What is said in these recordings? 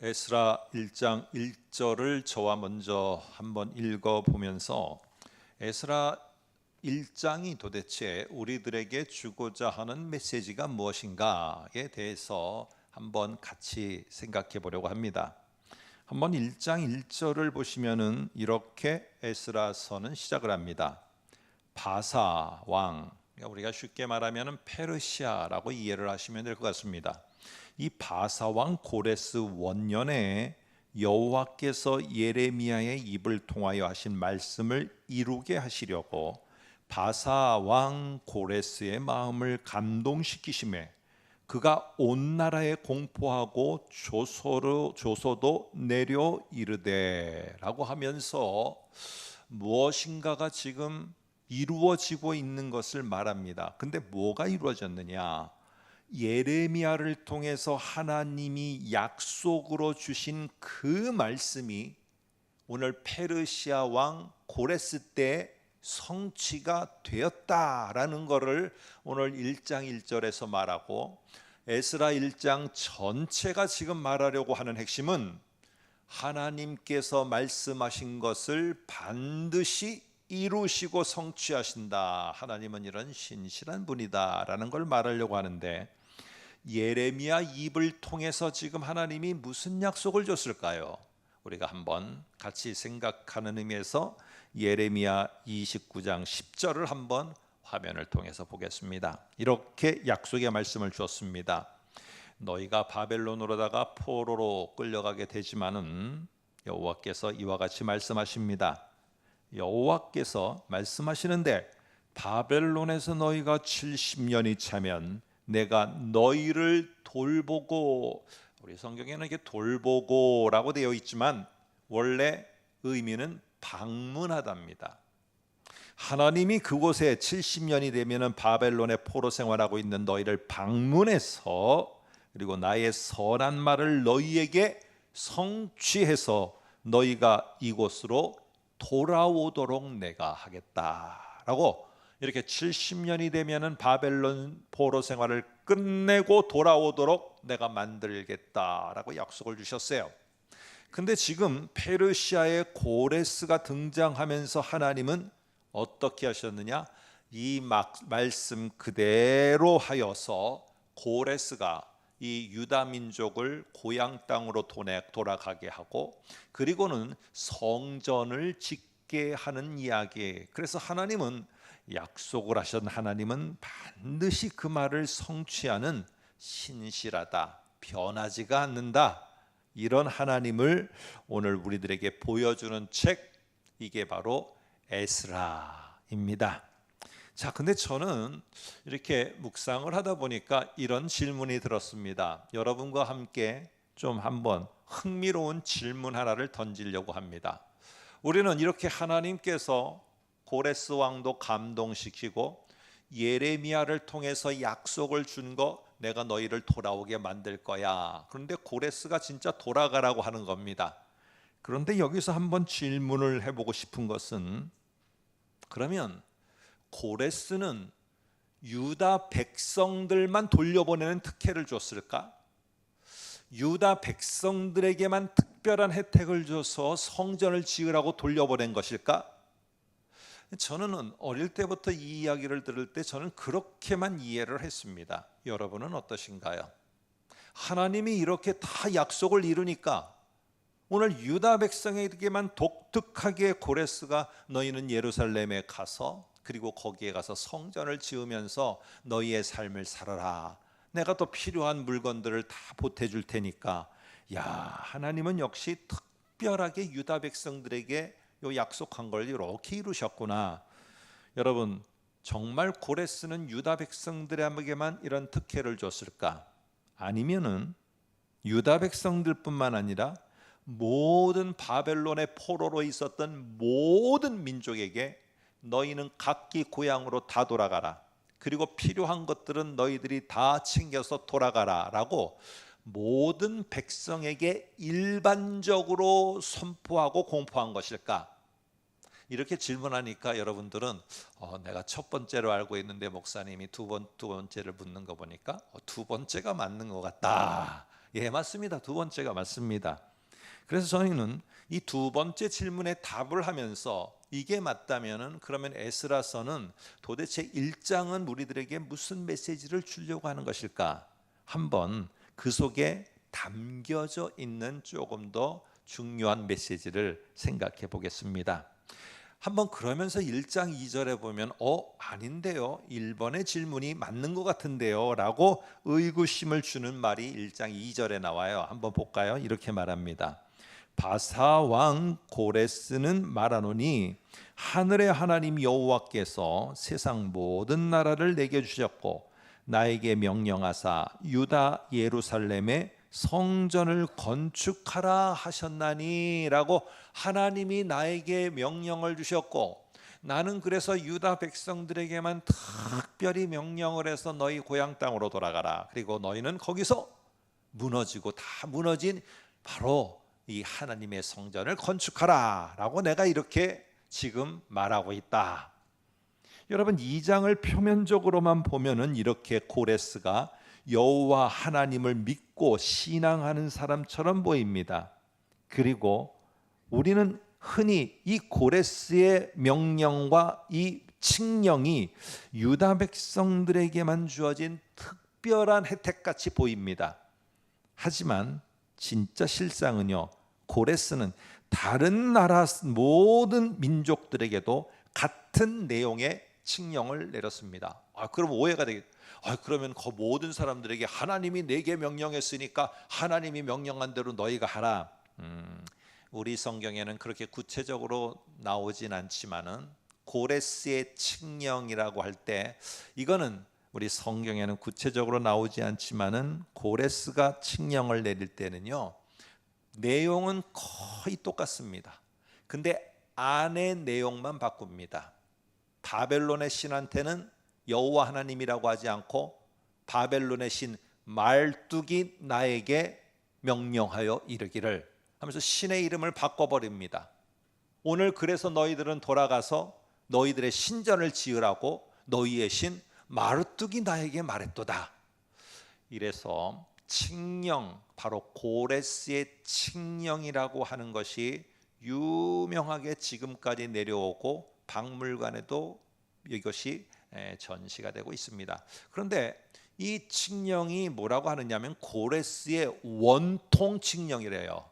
에스라 1장 1절을 저와 먼저 한번 읽어보면서 에스라 1장이 도대체 우리들에게 주고자 하는 메시지가 무엇인가에 대해서 한번 같이 생각해 보려고 합니다. 한번 1장 1절을 보시면은 이렇게 에스라서는 시작을 합니다. 바사 왕, 우리가 쉽게 말하면 페르시아라고 이해를 하시면 될 것 같습니다. 이 바사 왕 고레스 원년에 여호와께서 예레미야의 입을 통하여 하신 말씀을 이루게 하시려고 바사 왕 고레스의 마음을 감동시키심에 그가 온 나라에 공포하고 조소도 내려 이르되라고 하면서 무엇인가가 지금 이루어지고 있는 것을 말합니다. 근데 뭐가 이루어졌느냐? 예레미야를 통해서 하나님이 약속으로 주신 그 말씀이 오늘 페르시아 왕 고레스 때 성취가 되었다라는 것을 오늘 1장 1절에서 말하고, 에스라 1장 전체가 지금 말하려고 하는 핵심은 하나님께서 말씀하신 것을 반드시 이루시고 성취하신다, 하나님은 이런 신실한 분이다 라는 걸 말하려고 하는데, 예레미야 입을 통해서 지금 하나님이 무슨 약속을 줬을까요? 우리가 한번 같이 생각하는 의미에서 예레미야 29장 10절을 한번 화면을 통해서 보겠습니다. 이렇게 약속의 말씀을 주었습니다. 너희가 바벨론으로다가 포로로 끌려가게 되지만은 여호와께서 이와 같이 말씀하십니다. 여호와께서 말씀하시는데, 바벨론에서 너희가 70년이 차면 내가 너희를 돌보고, 우리 성경에는 이게 돌보고라고 되어 있지만 원래 의미는 방문하답니다. 하나님이 그곳에 70년이 되면은 바벨론의 포로 생활하고 있는 너희를 방문해서, 그리고 나의 선한 말을 너희에게 성취해서 너희가 이곳으로 돌아오도록 내가 하겠다라고, 이렇게 70년이 되면은 바벨론 포로 생활을 끝내고 돌아오도록 내가 만들겠다라고 약속을 주셨어요. 근데 지금 페르시아의 고레스가 등장하면서 하나님은 어떻게 하셨느냐? 이 말씀 그대로 하여서 고레스가 이 유다 민족을 고향 땅으로 돌아가게 하고, 그리고는 성전을 짓게 하는 이야기. 그래서 하나님은 약속을 하신 하나님은 반드시 그 말을 성취하는 신실하다, 변하지가 않는다, 이런 하나님을 오늘 우리들에게 보여주는 책, 이게 바로 에스라입니다. 자, 근데 저는 이렇게 묵상을 하다 보니까 이런 질문이 들었습니다. 여러분과 함께 좀 한번 흥미로운 질문 하나를 던지려고 합니다. 우리는 이렇게 하나님께서 고레스 왕도 감동시키고 예레미야를 통해서 약속을 준 거, 내가 너희를 돌아오게 만들 거야. 그런데 고레스가 진짜 돌아가라고 하는 겁니다. 그런데 여기서 한번 질문을 해보고 싶은 것은, 그러면 고레스는 유다 백성들만 돌려보내는 특혜를 줬을까? 유다 백성들에게만 특별한 혜택을 줘서 성전을 지으라고 돌려보낸 것일까? 저는 어릴 때부터 이 이야기를 들을 때 저는 그렇게만 이해를 했습니다. 여러분은 어떠신가요? 하나님이 이렇게 다 약속을 이루니까 오늘 유다 백성에게만 독특하게 고레스가 너희는 예루살렘에 가서, 그리고 거기에 가서 성전을 지으면서 너희의 삶을 살아라, 내가 또 필요한 물건들을 다 보태줄 테니까. 야, 하나님은 역시 특별하게 유다 백성들에게 요 약속한 걸 이렇게 이루셨구나. 여러분, 정말 고레스는 유다 백성들에게만 이런 특혜를 줬을까? 아니면은 유다 백성들뿐만 아니라 모든 바벨론의 포로로 있었던 모든 민족에게 너희는 각기 고향으로 다 돌아가라, 그리고 필요한 것들은 너희들이 다 챙겨서 돌아가라 라고 모든 백성에게 일반적으로 선포하고 공포한 것일까? 이렇게 질문하니까 여러분들은 내가 첫 번째로 알고 있는데 목사님이 두 번째를 묻는 거 보니까 두 번째가 맞는 것 같다, 예, 맞습니다. 두 번째가 맞습니다. 그래서 저희는 이 두 번째 질문에 답을 하면서 이게 맞다면은 그러면 에스라서는 도대체 1장은 우리들에게 무슨 메시지를 주려고 하는 것일까? 한번 그 속에 담겨져 있는 조금 더 중요한 메시지를 생각해 보겠습니다. 한번 그러면서 1장 2절에 보면 아닌데요, 1번의 질문이 맞는 것 같은데요 라고 의구심을 주는 말이 1장 2절에 나와요. 한번 볼까요? 이렇게 말합니다. 바사왕 고레스는 말하노니 하늘의 하나님 여호와께서 세상 모든 나라를 내게 주셨고 나에게 명령하사 유다 예루살렘에 성전을 건축하라 하셨나니 라고 하나님이 나에게 명령을 주셨고 나는 그래서 유다 백성들에게만 특별히 명령을 해서 너희 고향 땅으로 돌아가라. 그리고 너희는 거기서 무너지고 다 무너진 바로 이 하나님의 성전을 건축하라 라고 내가 이렇게 지금 말하고 있다. 여러분 2장을 표면적으로만 보면은 이렇게 고레스가 여호와 하나님을 믿고 신앙하는 사람처럼 보입니다. 그리고 우리는 흔히 이 고레스의 명령과 이 칙령이 유다 백성들에게만 주어진 특별한 혜택같이 보입니다. 하지만 진짜 실상은요, 고레스는 다른 나라 모든 민족들에게도 같은 내용의 칙령을 내렸습니다. 그럼 오해가 되겠죠. 그러면 그 모든 사람들에게 하나님이 내게 명령했으니까 하나님이 명령한 대로 너희가 하라. 우리 성경에는 그렇게 구체적으로 나오진 않지만은 고레스의 칙령이라고 할 때 이거는 우리 성경에는 구체적으로 나오지 않지만은 고레스가 칙령을 내릴 때는요, 내용은 거의 똑같습니다. 근데 안의 내용만 바꿉니다. 바벨론의 신한테는 여호와 하나님이라고 하지 않고 바벨론의 신 말뚝이 나에게 명령하여 이르기를 하면서 신의 이름을 바꿔버립니다. 오늘 그래서 너희들은 돌아가서 너희들의 신전을 지으라고 너희의 신 마르뚝이 나에게 말했도다. 이래서 칙령, 바로 고레스의 칙령이라고 하는 것이 유명하게 지금까지 내려오고 박물관에도 이것이 전시가 되고 있습니다. 그런데 이 칙령이 뭐라고 하느냐면 고레스의 원통 칙령이래요.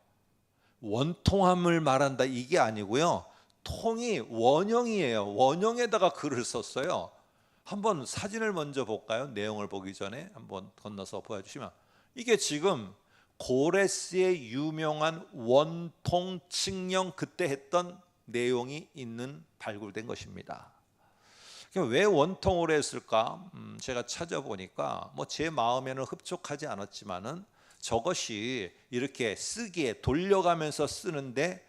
원통함을 말한다 이게 아니고요, 통이 원형이에요. 원형에다가 글을 썼어요. 한번 사진을 먼저 볼까요? 내용을 보기 전에 한번 건너서 보여주시면, 이게 지금 고레스의 유명한 원통 칙령 그때 했던 내용이 있는 발굴된 것입니다. 왜 원통으로 했을까? 제가 찾아보니까 제 마음에는 흡족하지 않았지만은 저것이 이렇게 쓰기에 돌려가면서 쓰는데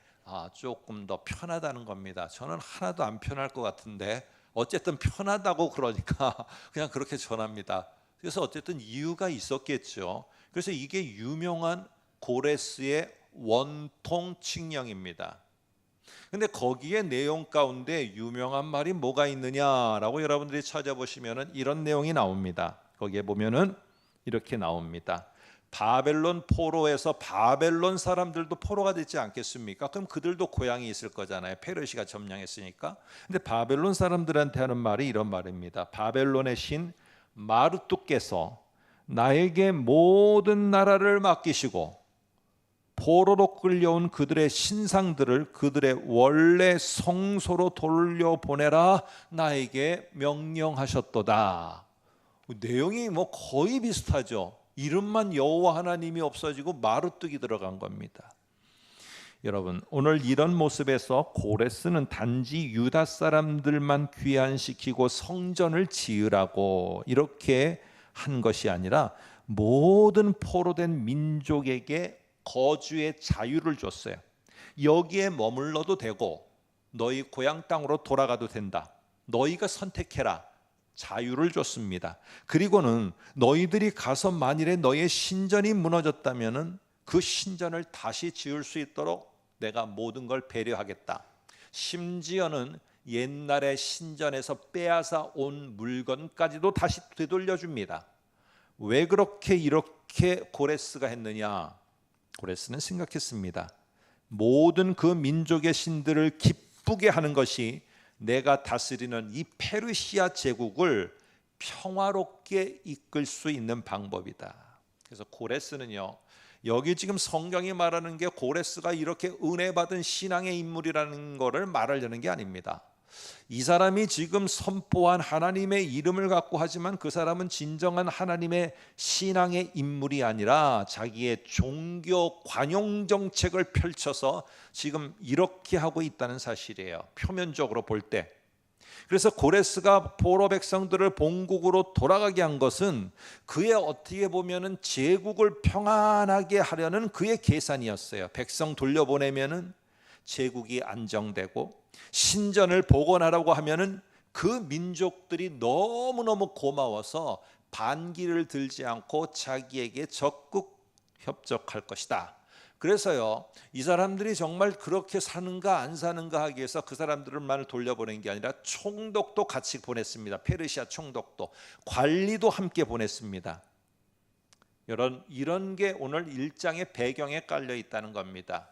조금 더 편하다는 겁니다. 저는 하나도 안 편할 것 같은데 어쨌든 편하다고 그러니까 그냥 그렇게 전합니다. 그래서 어쨌든 이유가 있었겠죠. 그래서 이게 유명한 고레스의 원통 칙령입니다. 근데 거기에 내용 가운데 유명한 말이 뭐가 있느냐라고 여러분들이 찾아보시면은 이런 내용이 나옵니다. 거기에 보면은 이렇게 나옵니다. 바벨론 포로에서 바벨론 사람들도 포로가 되지 않겠습니까? 그럼 그들도 고향이 있을 거잖아요. 페르시가 점령했으니까. 근데 바벨론 사람들한테 하는 말이 이런 말입니다. 바벨론의 신 마르뚝께서 나에게 모든 나라를 맡기시고 포로로 끌려온 그들의 신상들을 그들의 원래 성소로 돌려보내라 나에게 명령하셨도다. 내용이 거의 비슷하죠. 이름만 여호와 하나님이 없어지고 마르뚝이 들어간 겁니다. 여러분, 오늘 이런 모습에서 고레스는 단지 유다 사람들만 귀환시키고 성전을 지으라고 이렇게 한 것이 아니라 모든 포로된 민족에게 거주의 자유를 줬어요. 여기에 머물러도 되고 너희 고향 땅으로 돌아가도 된다. 너희가 선택해라. 자유를 줬습니다. 그리고는 너희들이 가서 만일에 너희의 신전이 무너졌다면은 그 신전을 다시 지을 수 있도록 내가 모든 걸 배려하겠다. 심지어는 옛날의 신전에서 빼앗아 온 물건까지도 다시 되돌려 줍니다. 왜 그렇게 이렇게 고레스가 했느냐? 고레스는 생각했습니다. 모든 그 민족의 신들을 기쁘게 하는 것이 내가 다스리는 이 페르시아 제국을 평화롭게 이끌 수 있는 방법이다. 그래서 고레스는요, 여기 지금 성경이 말하는 게 고레스가 이렇게 은혜 받은 신앙의 인물이라는 것을 말하려는 게 아닙니다. 이 사람이 지금 선포한 하나님의 이름을 갖고 하지만 그 사람은 진정한 하나님의 신앙의 인물이 아니라 자기의 종교 관용 정책을 펼쳐서 지금 이렇게 하고 있다는 사실이에요. 표면적으로 볼 때. 그래서 고레스가 포로 백성들을 본국으로 돌아가게 한 것은 그의 어떻게 보면은 제국을 평안하게 하려는 그의 계산이었어요. 백성 돌려보내면은 제국이 안정되고 신전을 복원하라고 하면은 그 민족들이 너무너무 고마워서 반기를 들지 않고 자기에게 적극 협력할 것이다. 그래서요, 이 사람들이 정말 그렇게 사는가 안 사는가 하기 위해서 그 사람들만을 돌려보낸 게 아니라 총독도 같이 보냈습니다. 페르시아 총독도, 관리도 함께 보냈습니다. 이런 게 오늘 1장의 배경에 깔려 있다는 겁니다.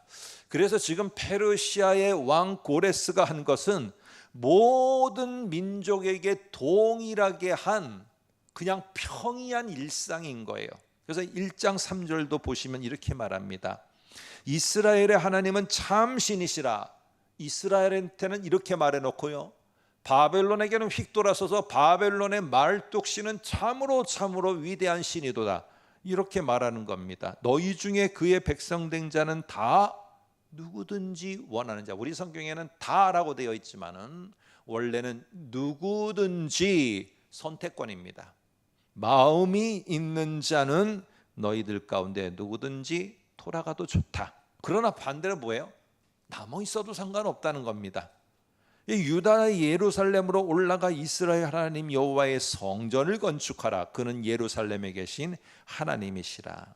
그래서 지금 페르시아의 왕 고레스가 한 것은 모든 민족에게 동일하게 한 그냥 평이한 일상인 거예요. 그래서 1장 3절도 보시면 이렇게 말합니다. 이스라엘의 하나님은 참 신이시라. 이스라엘한테는 이렇게 말해놓고요, 바벨론에게는 휙 돌아서서 바벨론의 말뚝신은 참으로 위대한 신이도다, 이렇게 말하는 겁니다. 너희 중에 그의 백성된 자는 다 누구든지 원하는 자. 우리 성경에는 다라고 되어 있지만은 원래는 누구든지 선택권입니다. 마음이 있는 자는 너희들 가운데 누구든지 돌아가도 좋다. 그러나 반대로 뭐예요? 남아 있어도 상관없다는 겁니다. 유다의 예루살렘으로 올라가 이스라엘 하나님 여호와의 성전을 건축하라. 그는 예루살렘에 계신 하나님이시라.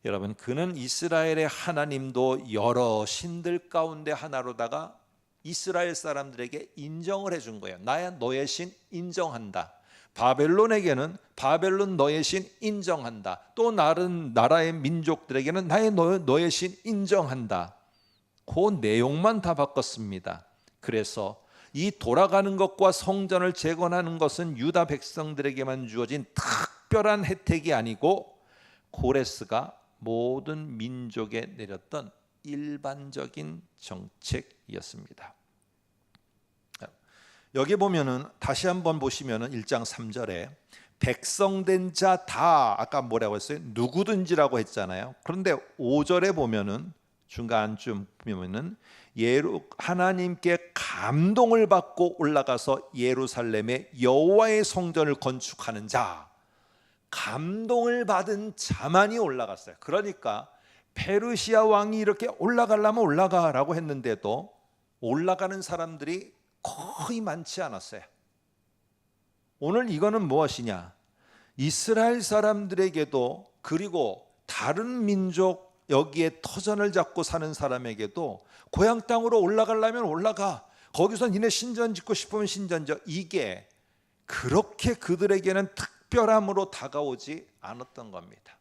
여러분, 그는 이스라엘의 하나님도 여러 신들 가운데 하나로다가 이스라엘 사람들에게 인정을 해준 거예요. 너의 신 인정한다. 바벨론에게는 바벨론 너의 신 인정한다. 또 다른 나라의 민족들에게는 너의 신 인정한다. 그 내용만 다 바꿨습니다. 그래서 이 돌아가는 것과 성전을 재건하는 것은 유다 백성들에게만 주어진 특별한 혜택이 아니고 고레스가 모든 민족에 내렸던 일반적인 정책이었습니다. 여기 보면은 다시 한번 보시면은 1장 3절에 백성된 자 다, 아까 뭐라고 했어요? 누구든지라고 했잖아요. 그런데 5절에 보면은 중간쯤 보면은 하나님께 감동을 받고 올라가서 예루살렘에 여호와의 성전을 건축하는 자, 감동을 받은 자만이 올라갔어요. 그러니까 페르시아 왕이 이렇게 올라가려면 올라가라고 했는데도 올라가는 사람들이 거의 많지 않았어요. 오늘 이거는 무엇이냐? 이스라엘 사람들에게도, 그리고 다른 민족 여기에 터전을 잡고 사는 사람에게도 고향 땅으로 올라가려면 올라가, 거기서 니네 신전 짓고 싶으면 신전 져, 이게 그렇게 그들에게는 특별함으로 다가오지 않았던 겁니다.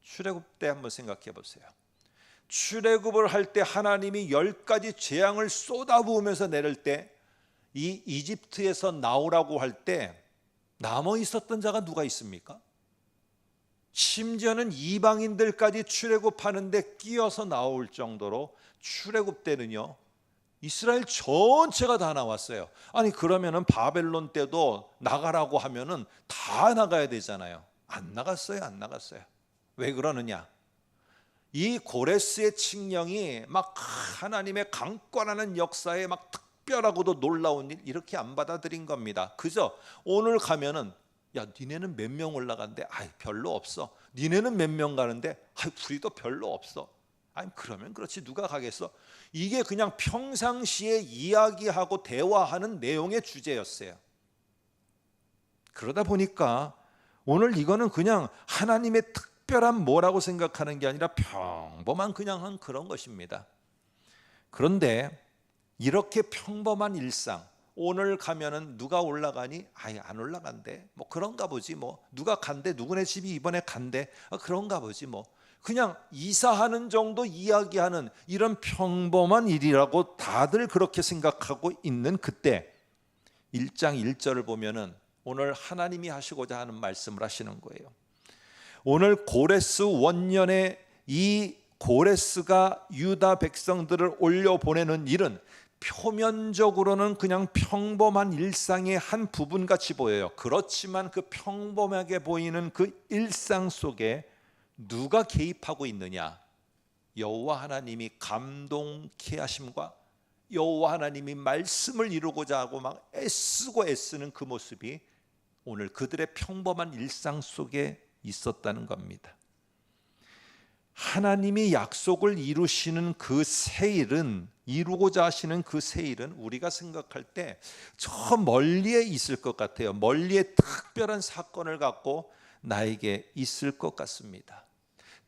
출애굽 때 한번 생각해 보세요. 출애굽을 할 때 하나님이 10가지 재앙을 쏟아부으면서 내릴 때 이 이집트에서 나오라고 할 때 남아 있었던 자가 누가 있습니까? 심지어는 이방인들까지 출애굽하는데 끼어서 나올 정도로 출애굽 때는요, 이스라엘 전체가 다 나왔어요. 아니 그러면은 바벨론 때도 나가라고 하면은 다 나가야 되잖아요. 안 나갔어요. 안 나갔어요. 왜 그러느냐? 이 고레스의 칙령이 막 하나님의 강권하는 역사에 막 특별하고도 놀라운 일, 이렇게 안 받아들인 겁니다. 그저 오늘 가면은 야 니네는 몇 명 올라간대? 아이 별로 없어. 니네는 몇 명 가는데? 아이 우리도 별로 없어. 아니 그러면 그렇지 누가 가겠어? 이게 그냥 평상시에 이야기하고 대화하는 내용의 주제였어요. 그러다 보니까 오늘 이거는 그냥 하나님의 특별한 뭐라고 생각하는 게 아니라 평범한 그냥 한 그런 것입니다. 그런데 이렇게 평범한 일상, 오늘 가면은 누가 올라가니? 아예 안 올라간대. 뭐 그런가 보지 뭐. 누가 간대? 누구네 집이 이번에 간대. 그런가 보지 뭐. 그냥 이사하는 정도 이야기하는 이런 평범한 일이라고 다들 그렇게 생각하고 있는 그때 1장 1절을 보면은 오늘 하나님이 하시고자 하는 말씀을 하시는 거예요. 오늘 고레스 원년에 이 고레스가 유다 백성들을 올려보내는 일은 표면적으로는 그냥 평범한 일상의 한 부분같이 보여요. 그렇지만 그 평범하게 보이는 그 일상 속에 누가 개입하고 있느냐? 여호와 하나님이 감동케 하심과 여호와 하나님이 말씀을 이루고자 하고 막 애쓰고 애쓰는 그 모습이 오늘 그들의 평범한 일상 속에 있었다는 겁니다. 하나님이 약속을 이루시는 그 세일은, 이루고자 하시는 그 세일은 우리가 생각할 때 저 멀리에 있을 것 같아요. 멀리에 특별한 사건을 갖고 나에게 있을 것 같습니다.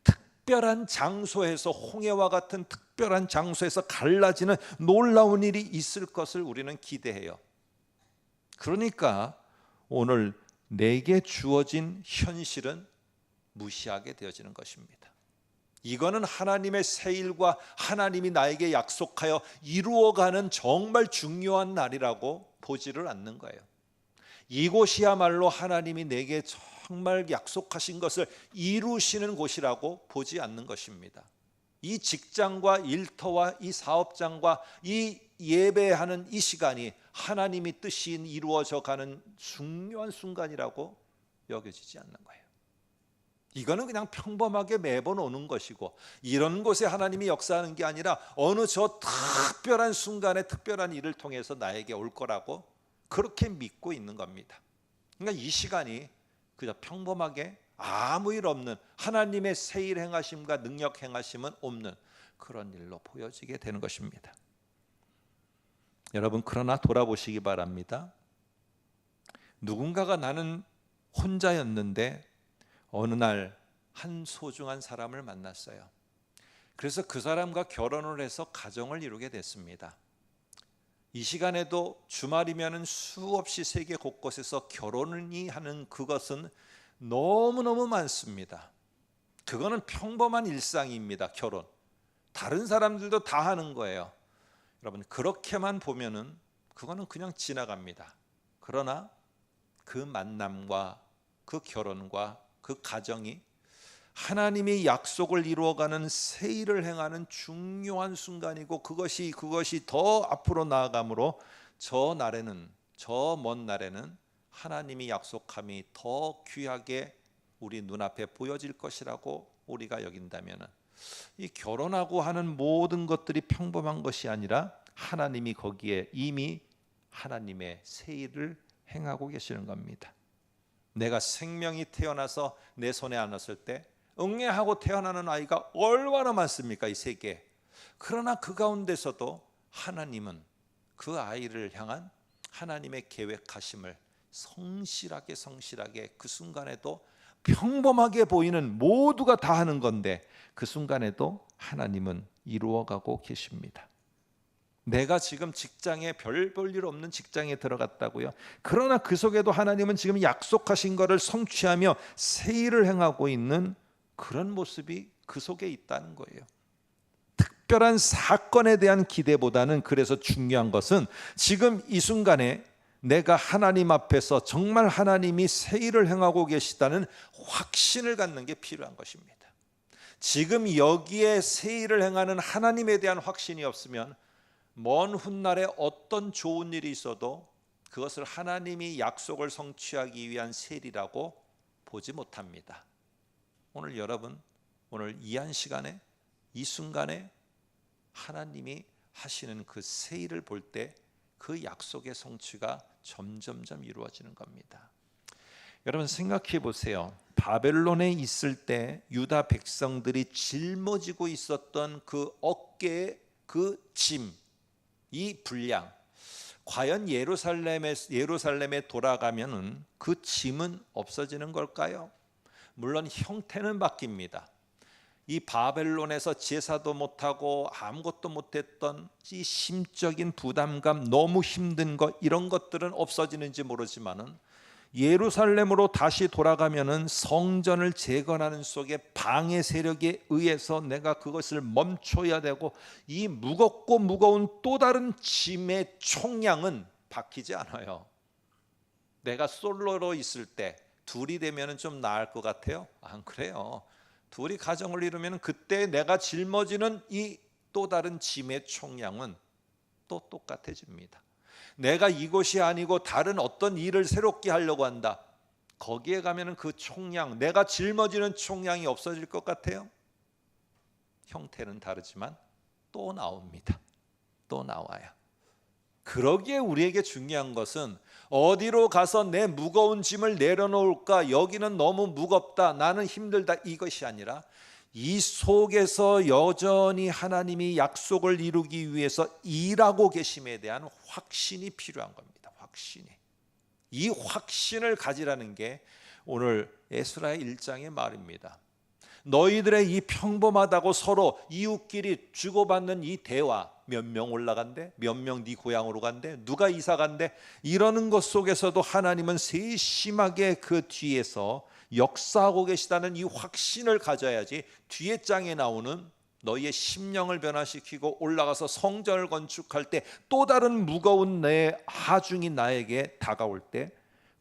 특별한 장소에서, 홍해와 같은 특별한 장소에서 갈라지는 놀라운 일이 있을 것을 우리는 기대해요. 그러니까 오늘 내게 주어진 현실은 무시하게 되어지는 것입니다. 이거는 하나님의 세일과 하나님이 나에게 약속하여 이루어가는 정말 중요한 날이라고 보지를 않는 거예요. 이곳이야말로 하나님이 내게 정말 약속하신 것을 이루시는 곳이라고 보지 않는 것입니다. 이 직장과 일터와 이 사업장과 이 예배하는 이 시간이 하나님이 뜻이 이루어져 가는 중요한 순간이라고 여겨지지 않는 거예요. 이거는 그냥 평범하게 매번 오는 것이고, 이런 곳에 하나님이 역사하는 게 아니라 어느 저 특별한 순간에 특별한 일을 통해서 나에게 올 거라고 그렇게 믿고 있는 겁니다. 그러니까 이 시간이 그저 평범하게 아무 일 없는, 하나님의 세일 행하심과 능력 행하심은 없는 그런 일로 보여지게 되는 것입니다. 여러분, 그러나 돌아보시기 바랍니다. 누군가가 나는 혼자였는데 어느 날 한 소중한 사람을 만났어요. 그래서 그 사람과 결혼을 해서 가정을 이루게 됐습니다. 이 시간에도 주말이면 수없이 세계 곳곳에서 결혼이 하는 그것은 너무너무 많습니다. 그거는 평범한 일상입니다. 결혼. 다른 사람들도 다 하는 거예요. 여러분, 그렇게만 보면은 그거는 그냥 지나갑니다. 그러나 그 만남과 그 결혼과 그 가정이 하나님이 약속을 이루어가는 세일을 행하는 중요한 순간이고, 그것이 더 앞으로 나아가므로 저 날에는, 저 먼 날에는 하나님이 약속함이 더 귀하게 우리 눈앞에 보여질 것이라고 우리가 여긴다면, 이 결혼하고 하는 모든 것들이 평범한 것이 아니라 하나님이 거기에 이미 하나님의 세일을 행하고 계시는 겁니다. 내가 생명이 태어나서 내 손에 안았을 때 응애하고 태어나는 아이가 얼마나 많습니까? 이 세계에. 그러나 그 가운데서도 하나님은 그 아이를 향한 하나님의 계획하심을 성실하게 그 순간에도, 평범하게 보이는 모두가 다 하는 건데 그 순간에도 하나님은 이루어가고 계십니다. 내가 지금 직장에 별 볼 일 없는 직장에 들어갔다고요. 그러나 그 속에도 하나님은 지금 약속하신 것을 성취하며 세일을 행하고 있는 그런 모습이 그 속에 있다는 거예요. 특별한 사건에 대한 기대보다는, 그래서 중요한 것은 지금 이 순간에 내가 하나님 앞에서 정말 하나님이 세일을 행하고 계시다는 확신을 갖는 게 필요한 것입니다. 지금 여기에 세일을 행하는 하나님에 대한 확신이 없으면 먼 훗날에 어떤 좋은 일이 있어도 그것을 하나님이 약속을 성취하기 위한 세일이라고 보지 못합니다. 오늘 여러분, 오늘 이 한 시간에, 이 순간에 하나님이 하시는 그 세일을 볼 때 그 약속의 성취가 점점점 이루어지는 겁니다. 여러분, 생각해 보세요. 바벨론에 있을 때 유다 백성들이 짊어지고 있었던 그 어깨의 그 짐, 이 분량, 과연 예루살렘에 돌아가면은 그 짐은 없어지는 걸까요? 물론 형태는 바뀝니다. 이 바벨론에서 제사도 못하고 아무것도 못했던 이 심적인 부담감, 너무 힘든 것, 이런 것들은 없어지는지 모르지만은 예루살렘으로 다시 돌아가면은 성전을 재건하는 속에 방해 세력에 의해서 내가 그것을 멈춰야 되고, 이 무겁고 무거운 또 다른 짐의 총량은 바뀌지 않아요. 내가 솔로로 있을 때 둘이 되면은 좀 나을 것 같아요? 안 그래요. 둘이 가정을 이루면 그때 내가 짊어지는 이 또 다른 짐의 총량은 또 똑같아집니다. 내가 이곳이 아니고 다른 어떤 일을 새롭게 하려고 한다. 거기에 가면은 그 총량, 내가 짊어지는 총량이 없어질 것 같아요? 형태는 다르지만 또 나옵니다. 또 나와요. 그러기에 우리에게 중요한 것은 어디로 가서 내 무거운 짐을 내려놓을까, 여기는 너무 무겁다, 나는 힘들다, 이것이 아니라 이 속에서 여전히 하나님이 약속을 이루기 위해서 일하고 계심에 대한 확신이 필요한 겁니다. 확신이. 이 확신을 가지라는 게 오늘 에스라의 1장의 말입니다. 너희들의 이 평범하다고 서로 이웃끼리 주고받는 이 대화, 몇 명 올라간대, 몇 명 네 고향으로 간대, 누가 이사 간대, 이러는 것 속에서도 하나님은 세심하게 그 뒤에서 역사하고 계시다는 이 확신을 가져야지 뒤에 장에 나오는 너희의 심령을 변화시키고 올라가서 성전을 건축할 때 또 다른 무거운 내 하중이 나에게 다가올 때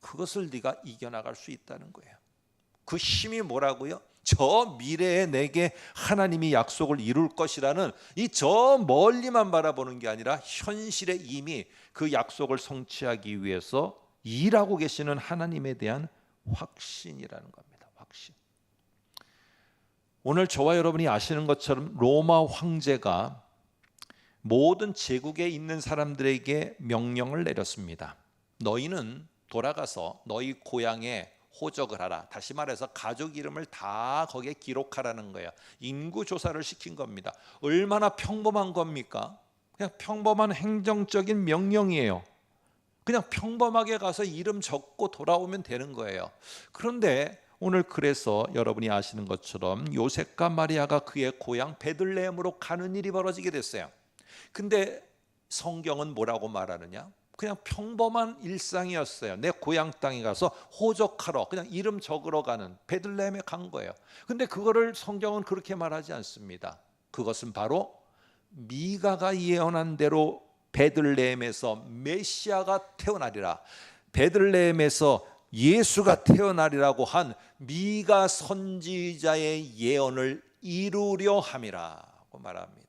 그것을 네가 이겨나갈 수 있다는 거예요. 그 힘이 뭐라고요? 저 미래에 내게 하나님이 약속을 이룰 것이라는 이 저 멀리만 바라보는 게 아니라 현실에 이미 그 약속을 성취하기 위해서 일하고 계시는 하나님에 대한 확신이라는 겁니다. 확신. 오늘 저와 여러분이 아시는 것처럼 로마 황제가 모든 제국에 있는 사람들에게 명령을 내렸습니다. 너희는 돌아가서 너희 고향에 호적을 하라. 다시 말해서 가족 이름을 다 거기에 기록하라는 거예요. 인구 조사를 시킨 겁니다. 얼마나 평범한 겁니까? 그냥 평범한 행정적인 명령이에요. 그냥 평범하게 가서 이름 적고 돌아오면 되는 거예요. 그런데 오늘 그래서 여러분이 아시는 것처럼 요셉과 마리아가 그의 고향 베들레헴으로 가는 일이 벌어지게 됐어요. 근데 성경은 뭐라고 말하느냐? 그냥 평범한 일상이었어요. 내 고향 땅에 가서 호적하러, 그냥 이름 적으러 가는, 베들레헴에 간 거예요. 근데 그거를 성경은 그렇게 말하지 않습니다. 그것은 바로 미가가 예언한 대로 베들레헴에서 메시아가 태어나리라, 베들레헴에서 예수가 태어나리라고 한 미가 선지자의 예언을 이루려 함이라고 말합니다.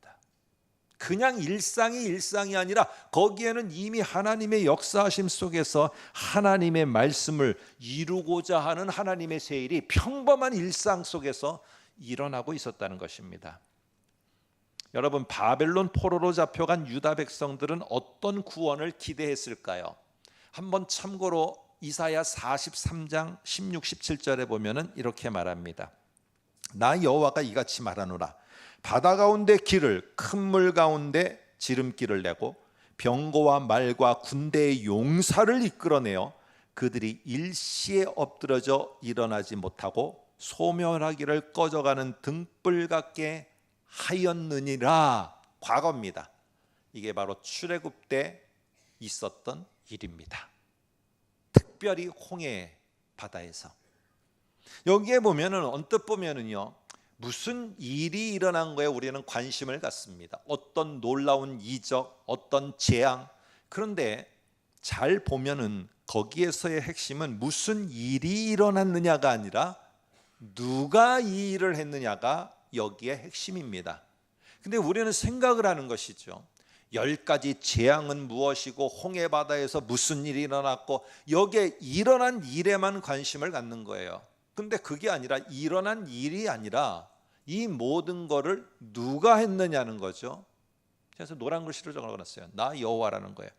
그냥 일상이 아니라 거기에는 이미 하나님의 역사하심 속에서 하나님의 말씀을 이루고자 하는 하나님의 새 일이 평범한 일상 속에서 일어나고 있었다는 것입니다. 여러분, 바벨론 포로로 잡혀간 유다 백성들은 어떤 구원을 기대했을까요? 한번 참고로 이사야 43장 16, 17절에 보면은 이렇게 말합니다. 나 여호와가 이같이 말하노라. 바다 가운데 길을, 큰 물 가운데 지름길을 내고 병거와 말과 군대의 용사를 이끌어내어 그들이 일시에 엎드러져 일어나지 못하고 소멸하기를 꺼져가는 등불 같게 하였느니라. 과거입니다. 이게 바로 출애굽 때 있었던 일입니다. 특별히 홍해 바다에서. 여기에 보면은 언뜻 보면은요, 무슨 일이 일어난 거에 우리는 관심을 갖습니다. 어떤 놀라운 이적, 어떤 재앙. 그런데 잘 보면은 거기에서의 핵심은 무슨 일이 일어났느냐가 아니라 누가 이 일을 했느냐가 여기에 핵심입니다. 근데 우리는 생각을 하는 것이죠. 10가지 재앙은 무엇이고 홍해 바다에서 무슨 일이 일어났고 여기에 일어난 일에만 관심을 갖는 거예요. 근데 그게 아니라 일어난 일이 아니라 이 모든 거를 누가 했느냐는 거죠. 그래서 노란 글씨로 적어놨어요. 나 여호와라는 거예요.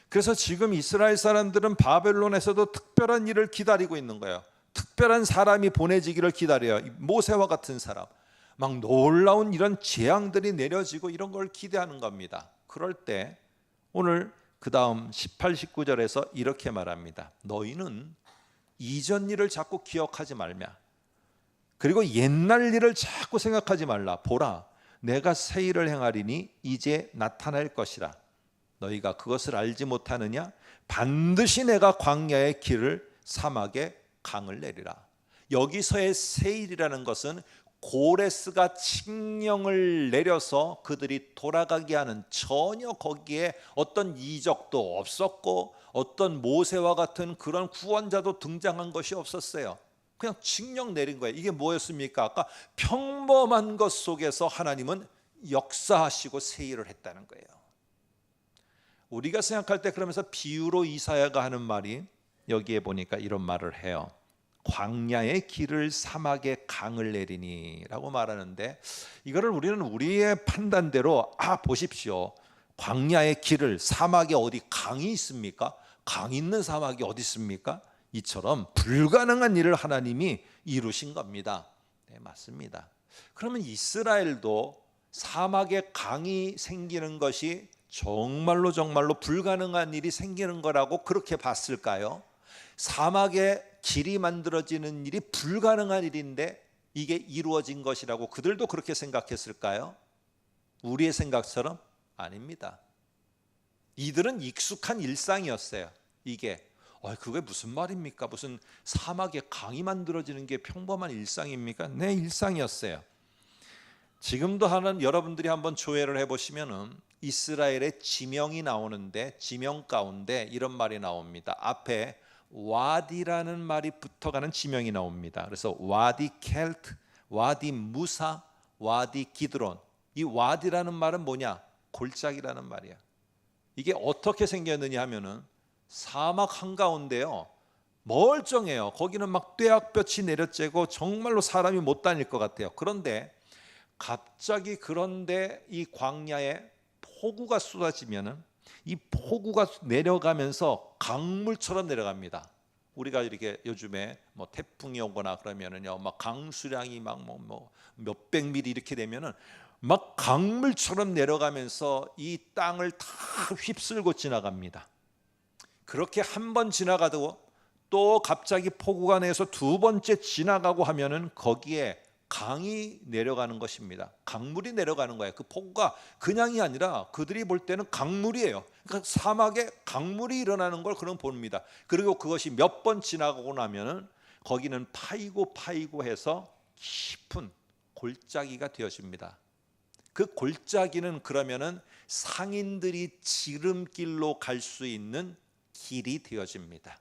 그래서 지금 이스라엘 사람들은 바벨론에서도 특별한 일을 기다리고 있는 거예요. 특별한 사람이 보내지기를 기다려요. 모세와 같은 사람. 막 놀라운 이런 재앙들이 내려지고 이런 걸 기대하는 겁니다. 그럴 때 오늘 그 다음 18, 19절에서 이렇게 말합니다. 너희는 이전 일을 자꾸 기억하지 말며 그리고 옛날 일을 자꾸 생각하지 말라. 보라, 내가 새 일을 행하리니 이제 나타날 것이라. 너희가 그것을 알지 못하느냐? 반드시 내가 광야의 길을 사막에 강을 내리라. 여기서의 새 일이라는 것은 고레스가 칙령을 내려서 그들이 돌아가게 하는, 전혀 거기에 어떤 이적도 없었고 어떤 모세와 같은 그런 구원자도 등장한 것이 없었어요. 그냥 칙령 내린 거예요. 이게 뭐였습니까? 아까 평범한 것 속에서 하나님은 역사하시고 새 일을 했다는 거예요. 우리가 생각할 때 그러면서 비유로 이사야가 하는 말이 여기에 보니까 이런 말을 해요. 광야의 길을 사막에 강을 내리니 라고 말하는데, 이거를 우리는 우리의 판단대로 보십시오, 광야의 길을, 사막에 어디 강이 있습니까? 강 있는 사막이 어디 있습니까? 이처럼 불가능한 일을 하나님이 이루신 겁니다. 네, 맞습니다. 그러면 이스라엘도 사막에 강이 생기는 것이 정말로 불가능한 일이 생기는 거라고 그렇게 봤을까요? 사막에 길이 만들어지는 일이 불가능한 일인데 이게 이루어진 것이라고 그들도 그렇게 생각했을까요? 우리의 생각처럼 아닙니다. 이들은 익숙한 일상이었어요. 이게 그게 무슨 말입니까? 무슨 사막에 강이 만들어지는 게 평범한 일상입니까? 네, 일상이었어요. 지금도 여러분들이 한번 조회를 해보시면은 이스라엘의 지명이 나오는데, 지명 가운데 이런 말이 나옵니다. 앞에 와디라는 말이 붙어가는 지명이 나옵니다. 그래서 와디 켈트, 와디 무사, 와디 기드론. 이 와디라는 말은 뭐냐? 골짜기라는 말이야. 이게 어떻게 생겼느냐 하면은 사막 한가운데요, 멀쩡해요. 거기는 막 떼약볕이 내려쬐고 정말로 사람이 못 다닐 것 같아요. 그런데 갑자기 이 광야에 폭우가 쏟아지면은 이 폭우가 내려가면서 강물처럼 내려갑니다. 우리가 이렇게 요즘에 뭐 태풍이 오거나 그러면은요, 막 강수량이 막 몇백 미리 이렇게 되면은 막 강물처럼 내려가면서 이 땅을 다 휩쓸고 지나갑니다. 그렇게 한 번 지나가도 또 갑자기 폭우가 내서 두 번째 지나가고 하면은 거기에 강이 내려가는 것입니다. 강물이 내려가는 거예요. 그 폭우가 그냥이 아니라 그들이 볼 때는 강물이에요. 그러니까 사막에 강물이 일어나는 걸 그런 봅니다. 그리고 그것이 몇 번 지나가고 나면은 거기는 파이고 해서 깊은 골짜기가 되어집니다. 그 골짜기는 그러면은 상인들이 지름길로 갈 수 있는 길이 되어집니다.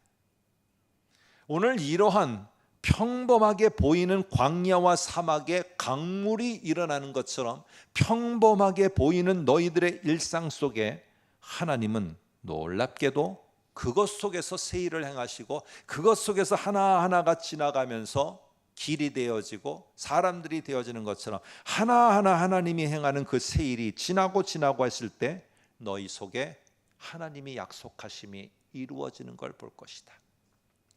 오늘 이러한 평범하게 보이는 광야와 사막에 강물이 일어나는 것처럼 평범하게 보이는 너희들의 일상 속에 하나님은 놀랍게도 그것 속에서 새 일을 행하시고, 그것 속에서 하나하나가 지나가면서 길이 되어지고 사람들이 되어지는 것처럼 하나하나 하나님이 행하는 그 새 일이 지나고 했을 때 너희 속에 하나님이 약속하심이 이루어지는 걸 볼 것이다.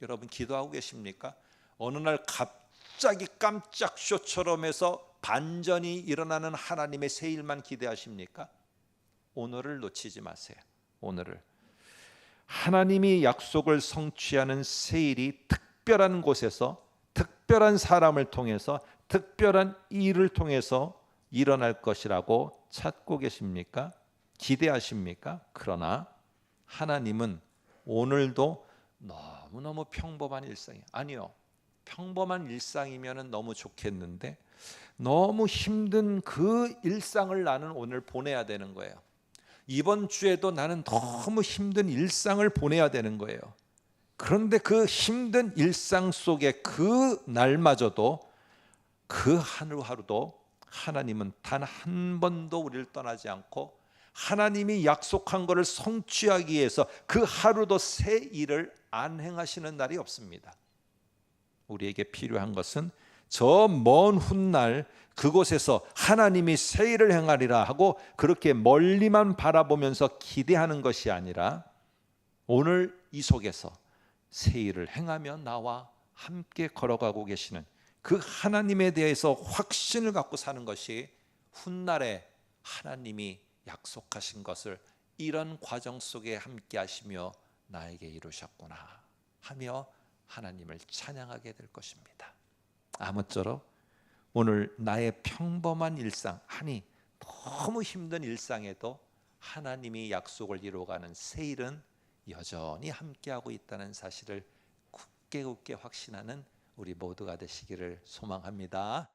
여러분 기도하고 계십니까? 어느 날 갑자기 깜짝 쇼처럼 해서 반전이 일어나는 하나님의 새 일만 기대하십니까? 오늘을 놓치지 마세요. 오늘을 하나님이 약속을 성취하는 새 일이 특별한 곳에서, 특별한 사람을 통해서, 특별한 일을 통해서 일어날 것이라고 찾고 계십니까? 기대하십니까? 그러나 하나님은 오늘도 너무너무 평범한 일상이에요. 아니요, 평범한 일상이면 너무 좋겠는데 너무 힘든 그 일상을 나는 오늘 보내야 되는 거예요. 이번 주에도 나는 너무 힘든 일상을 보내야 되는 거예요. 그런데 그 힘든 일상 속에 그 날마저도, 그 하루하루도 하나님은 단 한 번도 우리를 떠나지 않고 하나님이 약속한 것을 성취하기 위해서 그 하루도 새 일을 안 행하시는 날이 없습니다. 우리에게 필요한 것은 저 먼 훗날 그곳에서 하나님이 새 일을 행하리라 하고 그렇게 멀리만 바라보면서 기대하는 것이 아니라 오늘 이 속에서 새 일을 행하며 나와 함께 걸어가고 계시는 그 하나님에 대해서 확신을 갖고 사는 것이 훗날에 하나님이 약속하신 것을 이런 과정 속에 함께 하시며 나에게 이루셨구나 하며 하나님을 찬양하게 될 것입니다. 아무쪼록 오늘 나의 평범한 일상, 아니 너무 힘든 일상에도 하나님이 약속을 이루어가는 세일은 여전히 함께하고 있다는 사실을 굳게 확신하는 우리 모두가 되시기를 소망합니다.